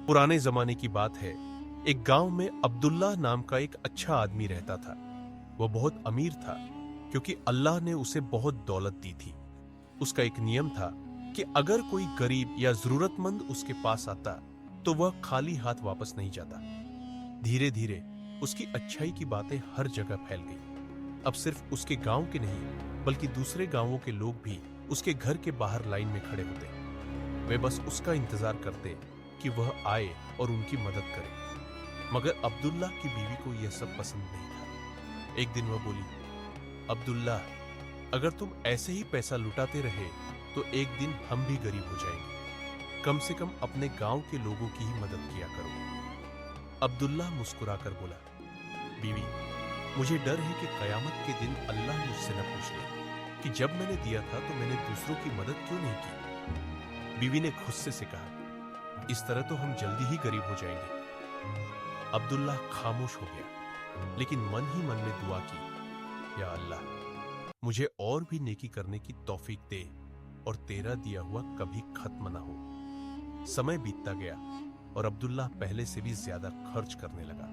पुराने जमाने की बात है। एक गांव में अब्दुल्ला नाम का एक अच्छा आदमी रहता था। वह बहुत अमीर था क्योंकि अल्लाह ने उसे बहुत दौलत दी थी। उसका एक नियम था कि अगर कोई गरीब या जरूरतमंद उसके पास आता तो वह खाली हाथ वापस नहीं जाता। धीरे धीरे उसकी अच्छाई की बातें हर जगह फैल गई। अब सिर्फ उसके गांव के नहीं बल्कि दूसरे गांवों के लोग भी उसके घर के बाहर लाइन में खड़े होते। वे बस उसका इंतजार करते कि वह आए और उनकी मदद करे। मगर अब्दुल्ला की बीवी को यह सब पसंद नहीं था। एक दिन वह बोली, अब्दुल्ला, अगर तुम ऐसे ही पैसा लुटाते रहे तो एक दिन हम भी गरीब हो जाएंगे। कम से कम अपने गांव के लोगों की ही मदद किया करो। अब्दुल्ला मुस्कुराकर बोला, बीवी, मुझे डर है कि कयामत के दिन अल्लाह मुझसे न पूछ ले कि जब मैंने दिया था तो मैंने दूसरों की मदद क्यों नहीं की। बीवी ने गुस्से से कहा, इस तरह तो हम जल्दी ही गरीब हो जाएंगे। अब्दुल्ला खामोश हो गया, लेकिन मन ही मन में दुआ की, या अल्लाह, मुझे और भी नेकी करने की तौफीक दे और तेरा दिया हुआ कभी खत्म ना हो। समय बीतता गया और अब्दुल्ला पहले से भी ज्यादा खर्च करने लगा।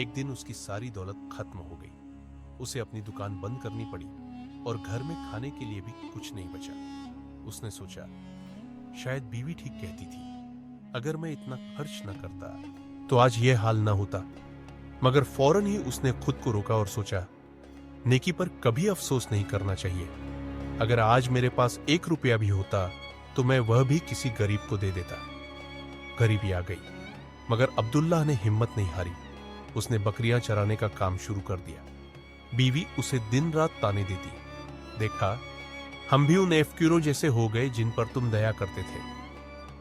एक दिन उसकी सारी दौलत खत्म हो गई। उसे अपनी दुकान बंद करनी पड़ी और घर में खाने के लिए भी कुछ नहीं बचा। उसने सोचा, शायद बीवी ठीक कहती थी, अगर मैं इतना खर्च न करता तो आज यह हाल न होता। मगर फौरन ही उसने खुद को रोका और सोचा, नेकी पर कभी अफसोस नहीं करना चाहिए। अगर आज मेरे पास 1 रुपया भी होता तो मैं वह भी किसी गरीब को दे देता। गरीबी आ गई, मगर अब्दुल्ला ने हिम्मत नहीं हारी। उसने बकरियां चराने का काम शुरू कर दिया। बीवी उसे दिन रात ताने देती, देखा, हम भी उन एफक्यूरों जैसे हो गए जिन पर तुम दया करते थे।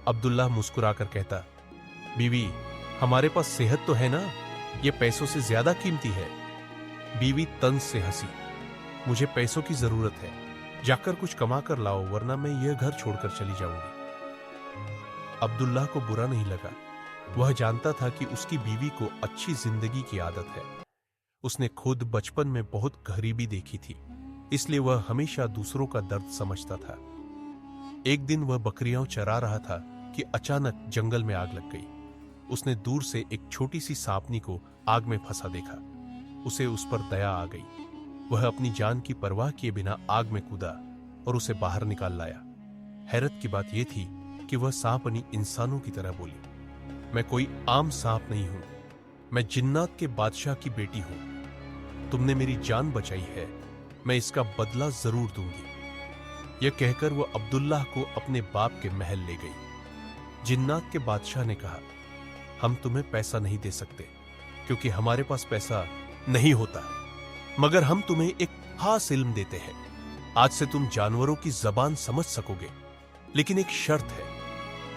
अब्दुल्ला मुस्कुराकर कहता, बीवी, हमारे पास सेहत तो है ना, यह पैसों से ज्यादा कीमती है। बीवी तंज से हंसी, मुझे पैसों की जरूरत है, जाकर कुछ कमा कर लाओ वरना मैं यह घर छोड़कर चली जाऊंगी। अब्दुल्ला को बुरा नहीं लगा। वह जानता था कि उसकी बीवी को अच्छी जिंदगी की आदत है। उसने खुद बचपन में बहुत गरीबी देखी थी, इसलिए वह हमेशा दूसरों का दर्द समझता था। एक दिन वह बकरियां चरा रहा था कि अचानक जंगल में आग लग गई। उसने दूर से एक छोटी सी सांपनी को आग में फंसा देखा। उसे उस पर दया आ गई। वह अपनी जान की परवाह किए बिना आग में कूदा और उसे बाहर निकाल लाया। हैरत की बात यह थी कि वह सांपनी इंसानों की तरह बोली, मैं कोई आम सांप नहीं हूं, मैं जिन्नात के बादशाह की बेटी हूं। तुमने मेरी जान बचाई है, मैं इसका बदला जरूर दूंगी। यह कहकर वह अब्दुल्लाह को अपने बाप के महल ले गई। जिन्नात के बादशाह ने कहा, हम तुम्हें पैसा नहीं दे सकते क्योंकि हमारे पास पैसा नहीं होता, मगर हम तुम्हें एक खास इल्म देते हैं। आज से तुम जानवरों की जबान समझ सकोगे, लेकिन एक शर्त है,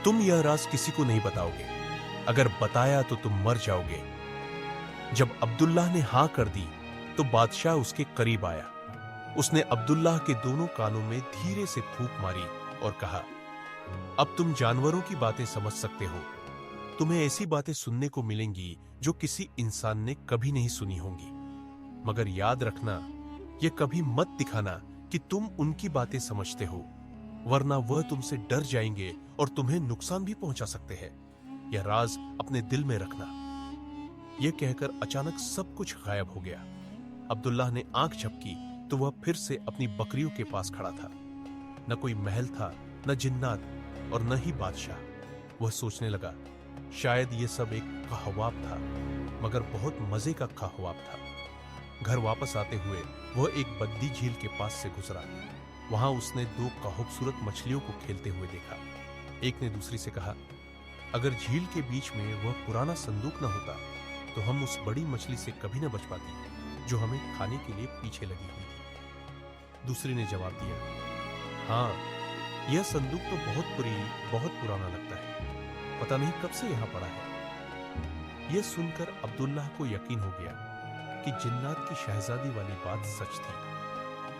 तुम यह राज किसी को नहीं बताओगे। अगर बताया तो तुम मर जाओगे। जब अब्दुल्लाह ने हां कर दी तो बादशाह उसके करीब आया। उसने अब्दुल्लाह के दोनों कानों में धीरे से फूंक मारी और कहा, अब तुम जानवरों की बातें समझ सकते हो। तुम्हें ऐसी बातें सुनने को मिलेंगी जो किसी इंसान ने कभी नहीं सुनी होंगी, मगर याद रखना, यह कभी मत दिखाना कि तुम उनकी बातें समझते हो, वरना वह तुमसे डर जाएंगे और तुम्हें नुकसान भी पहुंचा सकते हैं। यह राज अपने दिल में रखना। यह कहकर अचानक सब कुछ गायब हो गया। अब्दुल्लाह ने आंख झपकी तो वह फिर से अपनी बकरियों के पास खड़ा था। न कोई महल था, न जिन्नात और न ही बादशाह। वह सोचने लगा, शायद यह सब एक ख्वाब था, मगर बहुत मजे का ख्वाब था। घर वापस आते हुए वह एक बद्दी झील के पास से गुजरा। वहां उसने 2 खूबसूरत मछलियों को खेलते हुए देखा। एक ने दूसरी से कहा, अगर झील के बीच में वह पुराना संदूक न होता तो हम उस बड़ी मछली से कभी न बच पाती जो हमें खाने के लिए पीछे लगी हुई थी। दूसरी ने जवाब दिया, हाँ, यह संदूक तो बहुत पुराना लगता है, पता नहीं कब से यहां पड़ा है। यह सुनकर अब्दुल्लाह को यकीन हो गया कि जिन्नात की शहजादी वाली बात सच थी।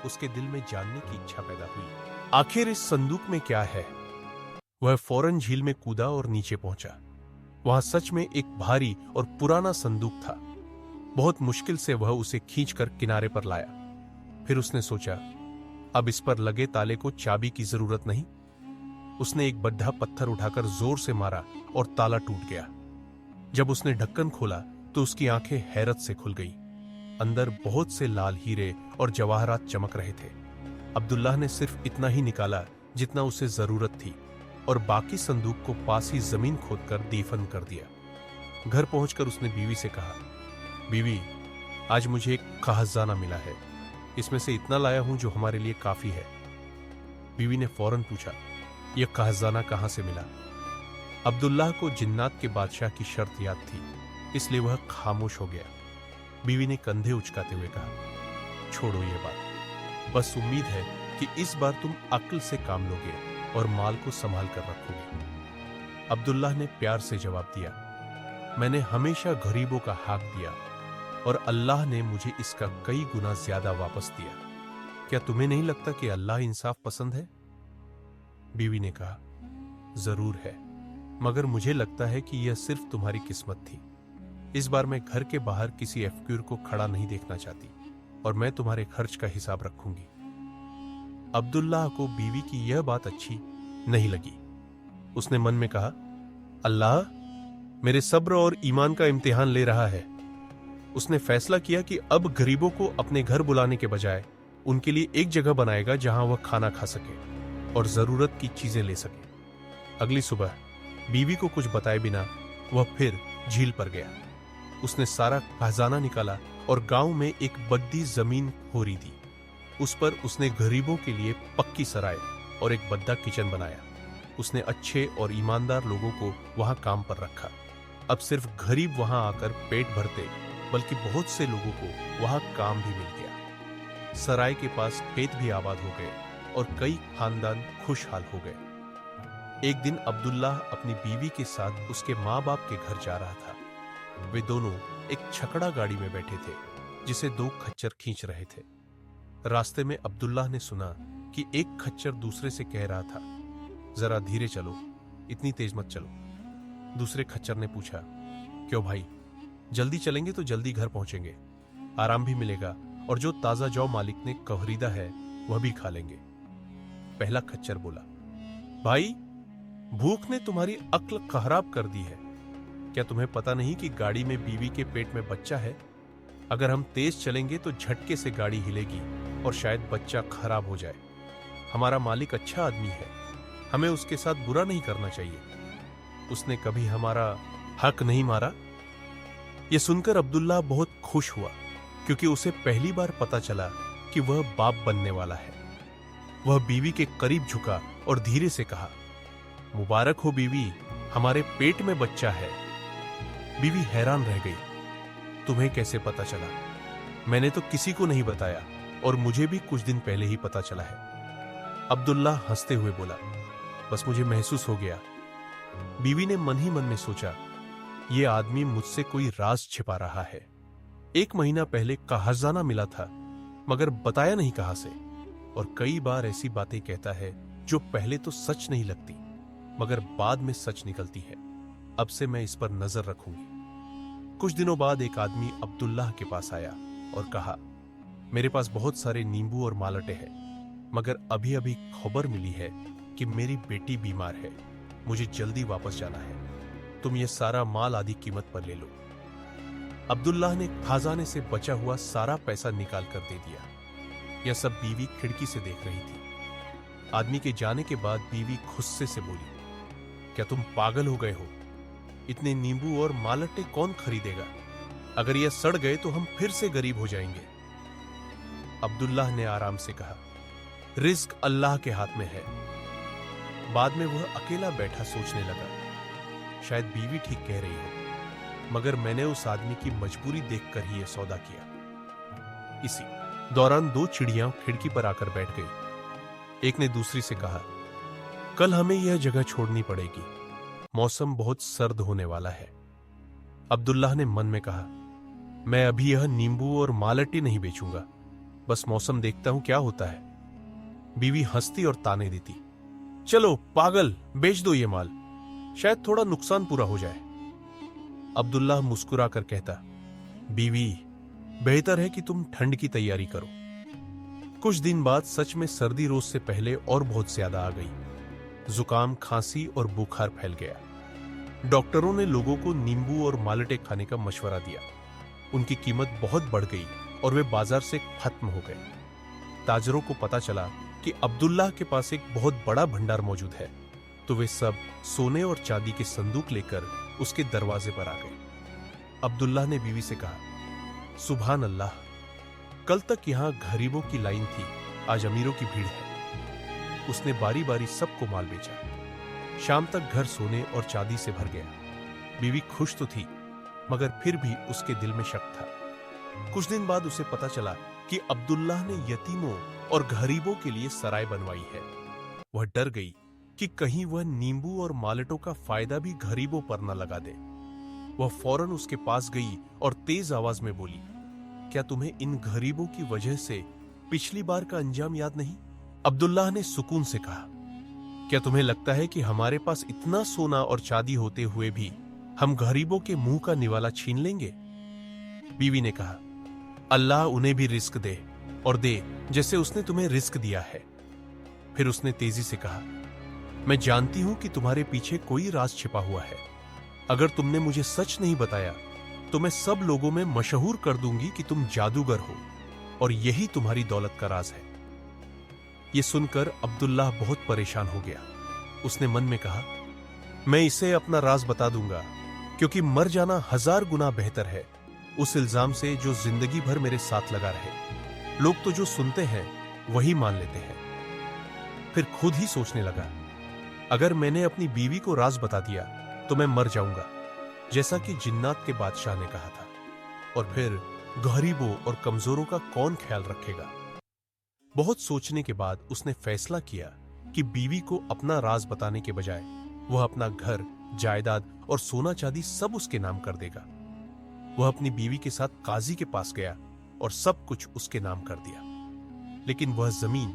उसके दिल में जानने की इच्छा पैदा हुई, आखिर इस संदूक में क्या है। वह फौरन झील में कूदा और नीचे पहुंचा। वहां सच में एक भारी और पुराना संदूक था। बहुत मुश्किल से वह उसे खींचकर किनारे पर लाया। फिर उसने सोचा, अब इस पर लगे ताले को चाबी की जरूरत नहीं। उसने एक बड़ा पत्थर उठाकर जोर से मारा और ताला टूट गया। जब उसने ढक्कन खोला तो उसकी आंखें हैरत से खुल गई। अंदर बहुत से लाल हीरे और जवाहरात चमक रहे थे। अब्दुल्लाह ने सिर्फ इतना ही निकाला जितना उसे जरूरत थी और बाकी संदूक को पास ही जमीन खोदकर दफन कर दिया। घर पहुंचकर उसने बीवी से कहा, बीवी, आज मुझे एक खजाना मिला है। इसमें से इतना लाया हूं जो हमारे लिए काफी है। बीवी ने फौरन पूछा, यह खजाना कहां से मिला? अब्दुल्लाह को जिन्नात के बादशाह की शर्त याद थी, इसलिए वह खामोश हो गया। बीवी ने कंधे उचकाते हुए कहा, छोड़ो ये बात, बस उम्मीद है कि इस बार तुम अक्ल से काम लोगे और माल को संभाल कर रखोगे। अब्दुल्लाह ने प्यार से जवाब दिया, मैंने हमेशा गरीबों का हक दिया और अल्लाह ने मुझे इसका कई गुना ज्यादा वापस दिया। क्या तुम्हें नहीं लगता कि अल्लाह इंसाफ पसंद है? बीवी ने कहा, जरूर है, मगर मुझे लगता है कि यह सिर्फ तुम्हारी किस्मत थी। इस बार मैं घर के बाहर किसी एफक्यूर को खड़ा नहीं देखना चाहती और मैं तुम्हारे खर्च का हिसाब रखूंगी। अब्दुल्लाह को बीवी की यह बात अच्छी नहीं लगी। उसने मन में कहा, अल्लाह मेरे सब्र और ईमान का इम्तिहान ले रहा है। उसने फैसला किया कि अब गरीबों को अपने घर बुलाने के बजाय उनके लिए एक जगह बनाएगा जहां वह खाना खा सके और जरूरत की चीजें ले सके। अगली सुबह बीवी को कुछ बताए बिना वह फिर झील पर गया। उसने सारा खजाना निकाला और गांव में एक बड्डी जमीन खोरी दी। उस पर उसने गरीबों के लिए पक्की सराय और एक बड़ा किचन बनाया। उसने अच्छे और ईमानदार लोगों को वहां काम पर रखा। अब सिर्फ गरीब वहां आकर पेट भरते, बल्कि बहुत से लोगों को वहां काम भी मिल गया। सराय के पास खेत भी आबाद हो गए और कई खानदान खुशहाल हो गए। एक दिन अब्दुल्लाह अपनी बीवी के साथ उसके माँ बाप के घर जा रहा था। वे दोनों एक छकड़ा गाड़ी में बैठे थे जिसे दो खच्चर खींच रहे थे। रास्ते में अब्दुल्लाह ने सुना कि एक खच्चर दूसरे से कह रहा था, जरा धीरे चलो, इतनी तेज मत चलो। दूसरे खच्चर ने पूछा, क्यों भाई, जल्दी चलेंगे तो जल्दी घर पहुंचेंगे, आराम भी मिलेगा और जो ताजा जौ मालिक ने खरीदा है वह भी खा लेंगे। पहला खच्चर बोला, भाई भूख ने तुम्हारी अक्ल खराब कर दी है। क्या तुम्हें पता नहीं कि गाड़ी में बीवी के पेट में बच्चा है? अगर हम तेज चलेंगे तो झटके से गाड़ी हिलेगी और शायद बच्चा खराब हो जाए। हमारा मालिक अच्छा आदमी है, हमें उसके साथ बुरा नहीं करना चाहिए। उसने कभी हमारा हक नहीं मारा। यह सुनकर अब्दुल्लाह बहुत खुश हुआ, क्योंकि उसे पहली बार पता चला कि वह बाप बनने वाला है। वह बीवी के करीब झुका और धीरे से कहा, मुबारक हो बीवी, हमारे पेट में बच्चा है। बीवी हैरान रह गई, तुम्हें कैसे पता चला? मैंने तो किसी को नहीं बताया और मुझे भी कुछ दिन पहले ही पता चला है। अब्दुल्लाह हंसते हुए बोला, बस मुझे महसूस हो गया। बीवी ने मन ही मन में सोचा, यह आदमी मुझसे कोई राज छिपा रहा है। 1 महीना पहले खजाना मिला था, मगर बताया नहीं कहां से, और कई बार ऐसी बातें कहता है जो पहले तो सच नहीं लगती, मगर बाद में सच निकलती है। अब से मैं इस पर नजर रखूंगी। कुछ दिनों बाद एक आदमी अब्दुल्लाह के पास आया और कहा, मेरे पास बहुत सारे नींबू और मालटे हैं, मगर अभी अभी खबर मिली है कि मेरी बेटी बीमार है, मुझे जल्दी वापस जाना है। तुम ये सारा माल आधी कीमत पर ले लो। अब्दुल्लाह ने खजाने से बचा हुआ सारा पैसा निकाल कर दे दिया। यह सब बीवी खिड़की से देख रही थी। आदमी के जाने के बाद बीवी गुस्से से बोली, क्या तुम पागल हो गए हो? इतने नींबू और मालटे कौन खरीदेगा? अगर यह सड़ गए तो हम फिर से गरीब हो जाएंगे। अब्दुल्लाह ने आराम से कहा, रिस्क अल्लाह के हाथ में है। बाद में वह अकेला बैठा सोचने लगा, शायद बीवी ठीक कह रही है, मगर मैंने उस आदमी की मजबूरी देखकर ही यह सौदा किया। इसी दौरान 2 चिड़ियां खिड़की पर आकर बैठ गई। एक ने दूसरी से कहा, कल हमें यह जगह छोड़नी पड़ेगी, मौसम बहुत सर्द होने वाला है। अब्दुल्लाह ने मन में कहा, मैं अभी यह नींबू और मालटी नहीं बेचूंगा, बस मौसम देखता हूं क्या होता है। बीवी हंसती और ताने देती, चलो पागल, बेच दो ये माल, शायद थोड़ा नुकसान पूरा हो जाए। अब्दुल्लाह मुस्कुरा कर कहता, बीवी बेहतर है कि तुम ठंड की तैयारी करो। कुछ दिन बाद सच में सर्दी रोज से पहले और बहुत ज्यादा आ गई। जुकाम, खांसी और बुखार फैल गया। डॉक्टरों ने लोगों को नींबू और माल्टे खाने का मशवरा दिया। उनकी कीमत बहुत बढ़ गई और वे बाजार से खत्म हो गए। ताजरों को पता चला कि अब्दुल्लाह के पास एक बहुत बड़ा भंडार मौजूद है, तो वे सब सोने और चांदी के संदूक लेकर उसके दरवाजे पर आ गए। अब्दुल्लाह ने बीवी से कहा, सुभान अल्लाह, कल तक यहां गरीबों की लाइन थी, आज अमीरों की भीड़ है। उसने बारी बारी सबको माल बेचा। शाम तक घर सोने और चांदी से भर गया। बीवी खुश तो थी, मगर फिर भी उसके दिल में शक था। कुछ दिन बाद उसे पता चला कि अब्दुल्लाह ने यतीमों और गरीबों के लिए सराय बनवाई है। वह डर गई कि कहीं वह नींबू और माल्टों का फायदा भी गरीबों पर न लगा दे। वह फौरन उसके पास गई और तेज आवाज में बोली, क्या तुम्हें इन गरीबों की वजह से पिछली बार का अंजाम याद नहीं? अब्दुल्लाह ने सुकून से कहा, क्या तुम्हें लगता है कि हमारे पास इतना सोना और चांदी होते हुए भी हम गरीबों के मुंह का निवाला छीन लेंगे? बीवी ने कहा, अल्लाह उन्हें भी रिस्क दे और दे जैसे उसने तुम्हें रिस्क दिया है। फिर उसने तेजी से कहा, मैं जानती हूं कि तुम्हारे पीछे कोई राज छिपा हुआ है। अगर तुमने मुझे सच नहीं बताया तो मैं सब लोगों में मशहूर कर दूंगी कि तुम जादूगर हो और यही तुम्हारी दौलत का राज है। यह सुनकर अब्दुल्लाह बहुत परेशान हो गया। उसने मन में कहा, मैं इसे अपना राज बता दूंगा, क्योंकि मर जाना 1000 गुना बेहतर है उस इल्जाम से जो जिंदगी भर मेरे साथ लगा रहे। लोग तो जो सुनते हैं वही मान लेते हैं। फिर खुद ही सोचने लगा, अगर मैंने अपनी बीवी को राज बता दिया तो मैं मर जाऊंगा, जैसा कि जिन्नात के बादशाह ने कहा था, और फिर गरीबों और कमजोरों का कौन ख्याल रखेगा। बहुत सोचने के बाद उसने फैसला किया कि बीवी को अपना राज बताने के बजाय वह अपना घर, जायदाद और सोना चांदी सब उसके नाम कर देगा। वह अपनी बीवी के साथ काजी के पास गया और सब कुछ उसके नाम कर दिया। लेकिन वह जमीन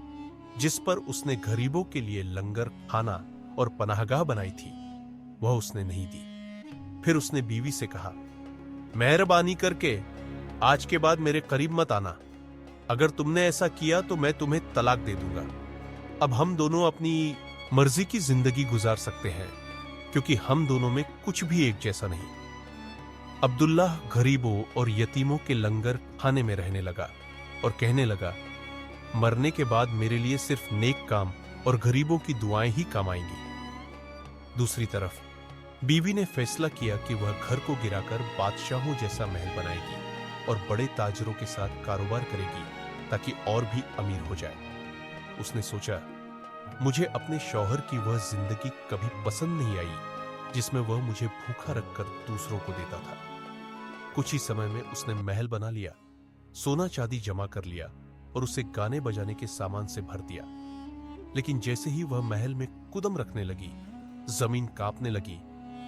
जिस पर उसने गरीबों के लिए लंगर, खाना और पनाहगाह बनाई थी, वह उसने नहीं दी। फिर उसने बीवी से कहा, मेहरबानी करके आज के बाद मेरे करीब मत आना। अगर तुमने ऐसा किया तो मैं तुम्हें तलाक दे दूंगा। अब हम दोनों अपनी मर्जी की जिंदगी गुजार सकते हैं, क्योंकि हम दोनों में कुछ भी एक जैसा नहीं। अब्दुल्लाह गरीबों और यतीमों के लंगर खाने में रहने लगा और कहने लगा, मरने के बाद मेरे लिए सिर्फ नेक काम और गरीबों की दुआएं ही काम आएंगी। दूसरी तरफ बीवी ने फैसला किया कि वह घर को गिराकर बादशाहों जैसा महल बनाएगी और बड़े ताजरों के साथ कारोबार करेगी ताकि और भी अमीर हो जाए। उसने सोचा, मुझे अपने शौहर की वह जिंदगी कभी पसंद नहीं आई जिसमें वह मुझे भूखा रखकर दूसरों को देता था। कुछ ही समय में उसने महल बना लिया, सोना चांदी जमा कर लिया और उसे गाने बजाने के सामान से भर दिया। लेकिन जैसे ही वह महल में कुदम रखने लगी, जमीन कांपने लगी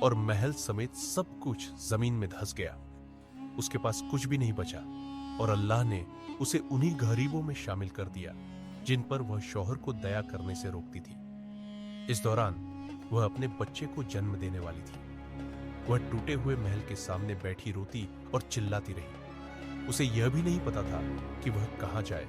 और महल समेत सब कुछ जमीन में धंस गया। उसके पास कुछ भी नहीं बचा और अल्लाह ने उसे उन्हीं गरीबों में शामिल कर दिया जिन पर वह शौहर को दया करने से रोकती थी। इस दौरान वह अपने बच्चे को जन्म देने वाली थी। वह टूटे हुए महल के सामने बैठी रोती और चिल्लाती रही। उसे यह भी नहीं पता था कि वह कहां जाए,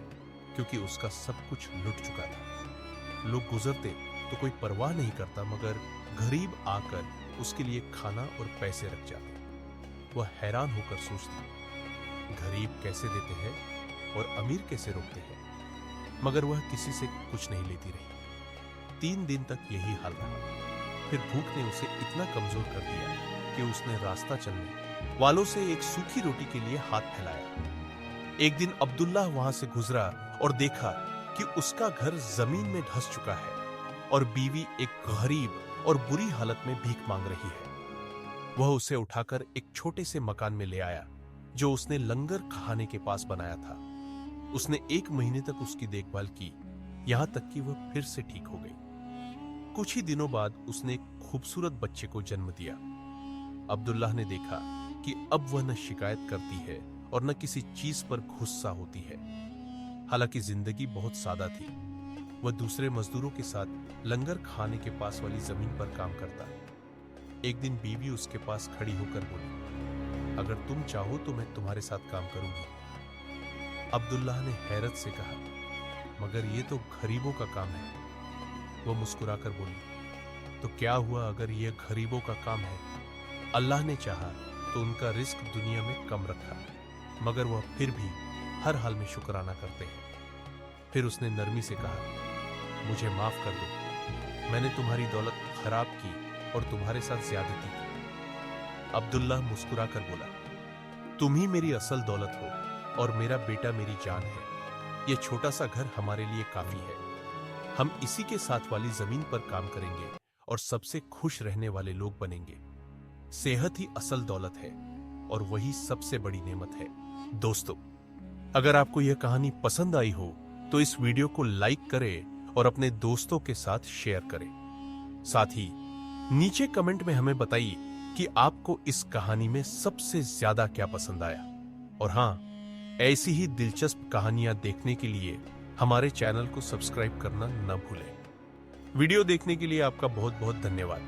क्योंकि उसका सब कुछ लुट चुका था। लोग गुजरते तो कोई परवाह नहीं करता, मगर गरीब आकर उसके लिए खाना और पैसे रख जाते। वह हैरान होकर सोचती, गरीब कैसे देते हैं और अमीर कैसे रोकते हैं, मगर वह किसी से कुछ नहीं लेती रही। 3 दिन तक यही हाल रहा। फिर भूख ने उसे इतना कमजोर कर दिया कि उसने रास्ता चलने वालों से एक सूखी रोटी के लिए हाथ फैलाया। एक दिन अब्दुल्लाह वहां से गुजरा और देखा कि उसका घर जमीन में धंस चुका है और बीवी एक गरीब और बुरी हालत में भीख मांग रही है। वह उसे उठाकर एक छोटे से मकान में ले आया जो उसने लंगर खाने के पास बनाया था। उसने 1 महीने तक उसकी देखभाल की, यहां तक कि वह फिर से ठीक हो गई। कुछ ही दिनों बाद उसने एक खूबसूरत बच्चे को जन्म दिया। अब्दुल्लाह ने देखा कि अब वह न शिकायत करती है और न किसी चीज पर गुस्सा होती है। हालांकि जिंदगी बहुत सादा थी। वह दूसरे मजदूरों के साथ लंगर खाने के पास वाली जमीन पर काम करता। एक दिन बीवी उसके पास खड़ी होकर बोली, अगर तुम चाहो तो मैं तुम्हारे साथ काम करूंगी। अब्दुल्लाह ने हैरत से कहा, मगर ये तो गरीबों का काम है। वह मुस्कुराकर बोली, तो क्या हुआ अगर यह गरीबों का काम है? अल्लाह ने चाहा तो उनका रिस्क दुनिया में कम रखा, मगर वह फिर भी हर हाल में शुक्राना करते हैं। फिर उसने नरमी से कहा, मुझे माफ कर दो, मैंने तुम्हारी दौलत खराब की और तुम्हारे साथ ज्यादती की। अब्दुल्लाह मुस्कुरा कर बोला, तुम ही मेरी असल दौलत हो और मेरा बेटा मेरी जान है। यह छोटा सा घर हमारे लिए काफी है। हम इसी के साथ वाली जमीन पर काम करेंगे और सबसे खुश रहने वाले लोग बनेंगे। सेहत ही असल दौलत है और वही सबसे बड़ी नेमत है। दोस्तों, अगर आपको यह कहानी पसंद आई हो तो इस वीडियो को लाइक करें और अपने दोस्तों के साथ शेयर करें। साथ ही नीचे कमेंट में हमें बताइए कि आपको इस कहानी में सबसे ज्यादा क्या पसंद आया। और हां, ऐसी ही दिलचस्प कहानियां देखने के लिए हमारे चैनल को सब्सक्राइब करना न भूलें। वीडियो देखने के लिए आपका बहुत बहुत धन्यवाद।